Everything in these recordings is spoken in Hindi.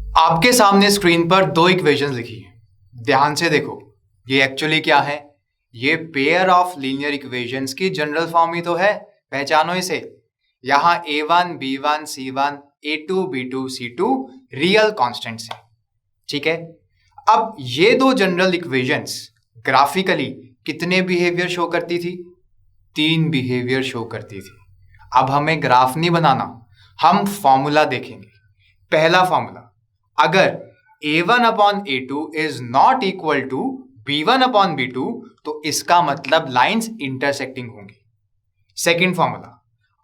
आपके सामने स्क्रीन पर दो इक्वेशंस लिखी हैं। ध्यान से देखो, ये एक्चुअली क्या है? ये पेयर ऑफ लीनियर इक्वेशंस की जनरल फॉर्म ही तो है। पहचानो इसे। यहाँ a1 b1 c1 a2 b2 c2 real constants हैं। ठीक है, अब ये दो जनरल इक्वेशंस ग्राफिकली कितने बिहेवियर शो करती थी? 3 बिहेवियर शो करती थी। अब हमें ग्राफ नहीं बनाना, हम फॉर्मूला देखेंगे। पहला फॉर्मूला, अगर a1 upon a2 is not equal to b1 upon b2 तो इसका मतलब लाइंस इंटरसेक्टिंग होंगी। सेकेंड फॉर्मूला,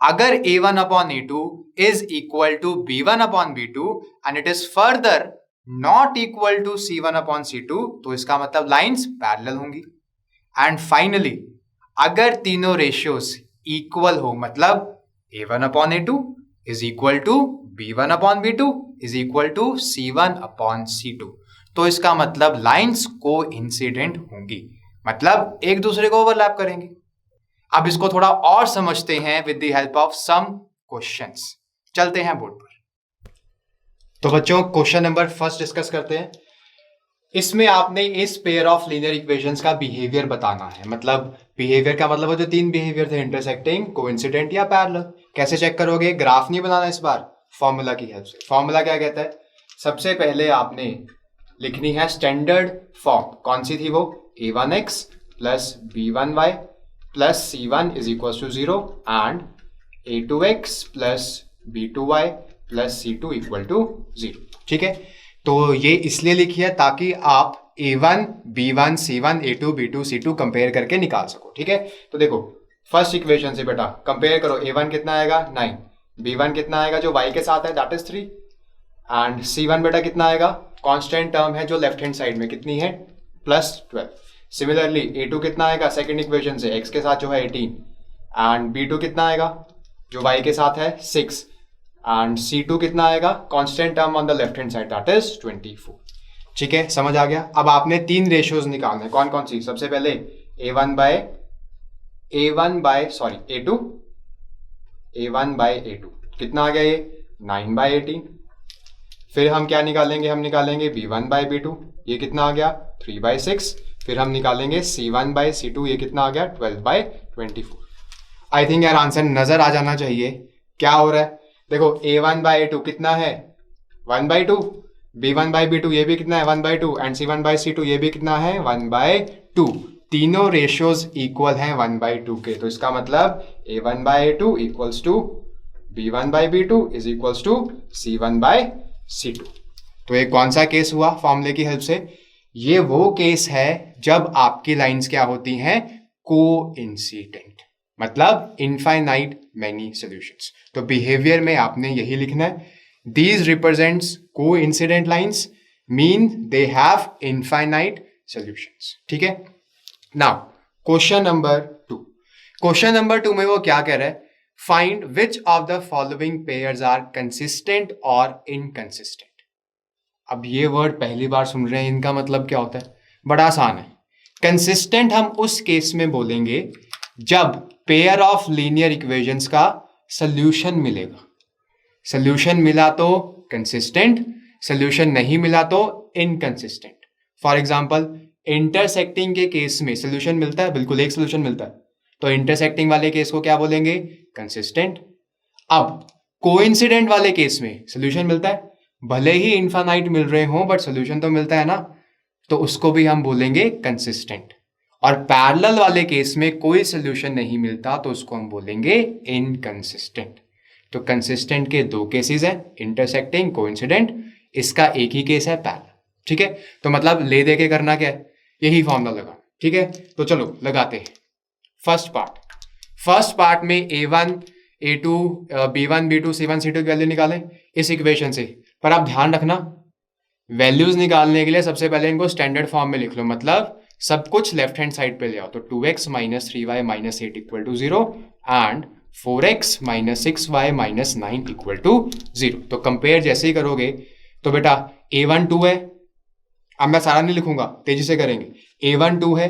अगर a1 upon a2 is equal to b1 upon b2 and it is further not equal to c1 upon c2 तो इसका मतलब लाइंस पैरेलल होंगी। एंड फाइनली, अगर तीनों रेशियोज इक्वल हो, मतलब a1 upon a2 is equal to b1 upon b2 is equal to c1 upon c2 तो इसका मतलब लाइंस कोइंसिडेंट होंगी, मतलब एक दूसरे को ओवरलैप करेंगी। अब इसको थोड़ा और समझते हैं with the help of some questions. चलते हैं बोर्ड पर। तो बच्चों, क्वेश्चन नंबर फर्स्ट डिस्कस करते हैं। इसमें आपने इस पेयर ऑफ लीनियर इक्वेशंस का बिहेवियर बताना है। मतलब बिहेवियर का मतलब वो जो 3 बिहेवियर थे, इंटरसेक्टिंग, कोइंसिडेंट या पैरेलल। कैसे चेक करोगे? ग्राफ नहीं बनाना इस बार, फॉर्मूला की हेल्प से। फॉर्मूला क्या कहता है? सबसे पहले आपने लिखनी है स्टैंडर्ड फॉर्म। कौन सी थी वो? a1x plus b1y plus c1 is equal to 0 and a2x plus b2y plus c2 equal to 0। ठीक है, तो ये इसलिए लिखी है ताकि आप a1 b1 c1 a2 b2 c2 compare करके निकाल सको। ठीक है, तो देखो फर्स्ट इक्वेशन से बेटा कंपेयर करो। a1 कितना आएगा? 9। b1 कितना आएगा जो y के साथ है, दैट इज 3। एंड c1 बेटा कितना आएगा? कांस्टेंट टर्म है जो लेफ्ट हैंड साइड में, कितनी है? प्लस 12। सिमिलरली a2 कितना आएगा सेकंड इक्वेशन से, x के साथ जो है 18। एंड b2 कितना आएगा जो y के साथ है 6। एंड c2 कितना आएगा? Constant term on the left hand side, that is 24। ठीक है, समझ आ गया। अब आपने 3 रेशियोज निकालने, कौन कौन सी? सबसे पहले a1 बाय a2 कितना आ गया? ये 9/18। फिर हम क्या निकालेंगे? हम निकालेंगे b1 बाय b2, ये कितना आ गया? 3/6। फिर हम निकालेंगे c1 बाय c2, ये कितना आ गया? 12/24। आई थिंक यार आंसर नजर आ जाना चाहिए। क्या हो रहा है? देखो a1 बाय a2 कितना है? 1/2। b1 बाय b2 ये भी कितना है? 1/2। एंड c1 बाय c2 ये भी कितना है? 1/2। तीनों रेशियोज इक्वल हैं 1/2 के, तो इसका मतलब a1 by a2 equals to b1 by b2 is equals to c1 by c2। तो ये कौन सा केस हुआ फॉर्मूले की हेल्प से? ये वो केस है जब आपकी लाइंस क्या होती हैं? कोइंसिडेंट, मतलब इनफाइनाइट मैनी सॉल्यूशंस। तो बिहेवियर में आपने यही लिखना है, these represents coincident lines mean they have infinite solutions. ठीक है, now question number 2। Question number 2 में वो क्या कह रहा है? Find which of the following pairs are consistent और इनकंसिस्टेंट। अब ये वर्ड पहली बार सुन रहे हैं, इनका मतलब क्या होता है? बड़ा आसान है। कंसिस्टेंट हम उस केस में बोलेंगे जब पेयर ऑफ लीनियर इक्वेशंस का सॉल्यूशन मिलेगा। सॉल्यूशन मिला तो कंसिस्टेंट, सॉल्यूशन नहीं मिला तो इनकंसिस्टेंट। फॉर एग्जांपल, इंटरसेक्टिंग के केस में सॉल्यूशन मिलता है, बिल्कुल एक सॉल्यूशन मिलता है, तो इंटरसेक्टिंग वाले केस को क्या बोलेंगे? कंसिस्टेंट। अब कोइंसिडेंट वाले केस में सॉल्यूशन मिलता है, भले ही इनफाइनाइट मिल रहे हों बट सॉल्यूशन तो मिलता है ना, तो उसको भी हम बोलेंगे कंसिस्टेंट। और पैरेलल वाले केस में कोई सॉल्यूशन नहीं मिलता तो उसको हम बोलेंगे इनकंसिस्टेंट। तो कंसिस्टेंट के 2 केसेस हैं, इंटरसेक्टिंग, कोइंसिडेंट। इसका एक ही केस है पैरेलल। ठीक है, तो मतलब ले दे के करना क्या है? यही फॉर्मूला लगा। ठीक है, तो चलो लगाते हैं। फर्स्ट पार्ट में a1 a2 b1 b2 c1 c2 की वैल्यू निकालें इस इक्वेशन से। पर आप ध्यान रखना, वैल्यूज निकालने के लिए सबसे पहले इनको स्टैंडर्ड फॉर्म में लिख लो, मतलब सब कुछ लेफ्ट हैंड साइड पे ले आओ। तो 2x minus 3y minus 8 equal to 0 and 4x minus 6y minus 9 equal to 0। तो कंपेयर जैसे ही करोगे तो बेटा a1 2 है। अब मैं सारा नहीं लिखूंगा, तेजी से करेंगे। a1 2 है,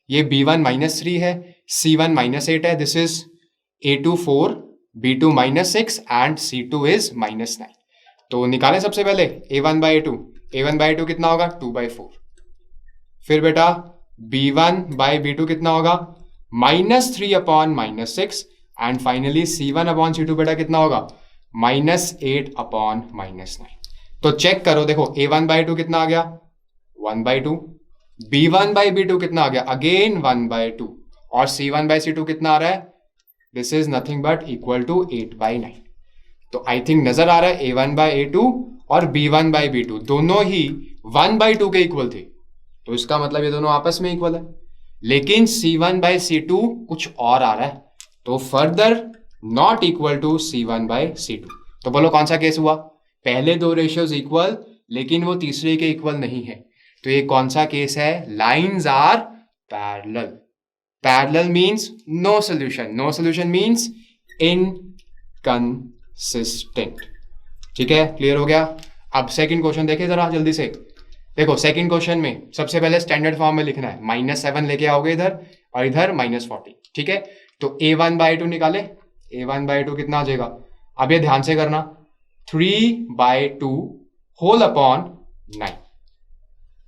ये b1 माइनस 3 है, c1 माइनस 8 है, this is a2 4, b2 minus 6 and c2 is minus 9। तो निकालें सबसे पहले a1/a2, a1/a2 कितना होगा 2/4, फिर बेटा b1/b2 कितना होगा -3/-6, एंड फाइनली c1/c2 बेटा कितना होगा -8/-9। तो चेक करो, देखो a1/2 कितना आ गया 1/2, b1/b2 कितना आ गया अगेन 1/2, और c1/c2 कितना आ रहा है, this is nothing but equal to 8/9। तो आई थिंक नजर आ रहा है a1/a2 और b1/b2 दोनों ही 1/2 के इक्वल थे, तो इसका मतलब ये दोनों आपस में इक्वल है। लेकिन c1/c2 कुछ और आ रहा है, तो further not equal to c1/c2। तो बोलो कौन सा केस हुआ, पहले दो रेशियोज इक्वल लेकिन वो तीसरे के इक्वल नहीं है, तो ये कौन सा केस है, lines are parallel. Parallel means no solution, no solution means inconsistent. ठीक है, क्लियर हो गया। अब सेकंड क्वेश्चन देखें जरा जल्दी से। देखो सेकंड क्वेश्चन में सबसे पहले स्टैंडर्ड फॉर्म में लिखना है, -7 लेके आओगे इधर और इधर -40। ठीक है, तो a1/2 निकाले, a1/2 कितना आ जाएगा, अब ये ध्यान से करना 3/2 होल अपॉन 9।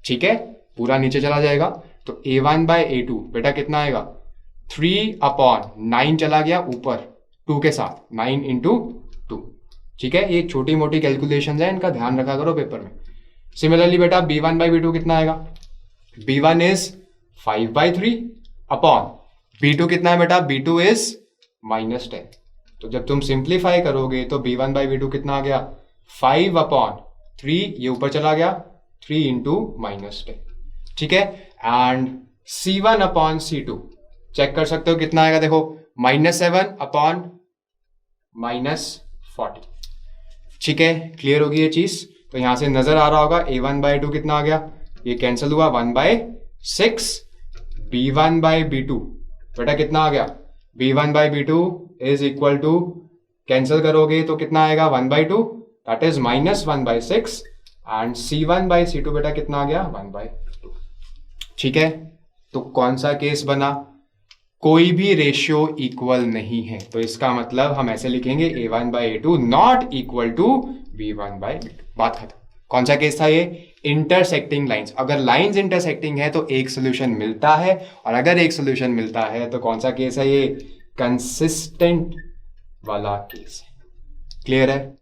ठीक है, पूरा नीचे चला जाएगा, तो a1/a2 बेटा कितना आएगा 3/9 चला गया ऊपर 2 के साथ, 9 × 2। ठीक है, ये छोटी मोटी कैलकुलेशन है, इनका ध्यान रखा करो पेपर में। सिमिलरली बेटा b1/b2 कितना आएगा, b1 इज 5/3 अपॉन b2 कितना है बेटा, b2 इज -10। तो जब तुम सिंप्लीफाई करोगे तो b1/b2 कितना आ गया 5/3, ये ऊपर चला गया 3 × -10। ठीक है, एंड c1/c2 चेक कर सकते हो कितना आएगा, देखो -7/-40। ठीक है, क्लियर होगी ये चीज। तो यहां से नजर आ रहा होगा a1/2 कितना आ गया, ये कैंसिल हुआ 1/6, b1/b2 बेटा कितना आ गया, b1/b2 is equal to, cancel करोगे तो कितना आएगा 1/2, दैट इज -1/6, एंड c1/c2 बेटा कितना आ गया 1/2। ठीक है, तो कौन सा केस बना, कोई भी रेशियो इक्वल नहीं है, तो इसका मतलब हम ऐसे लिखेंगे a1/a2 not equal to b1/b2, बात खत्म। कौन सा केस था ये, इंटरसेक्टिंग लाइंस। अगर लाइंस इंटरसेक्टिंग है तो एक सोल्यूशन मिलता है, और अगर एक सोल्यूशन मिलता है तो कौन सा केस है ये, कंसिस्टेंट वाला केस है। क्लियर है।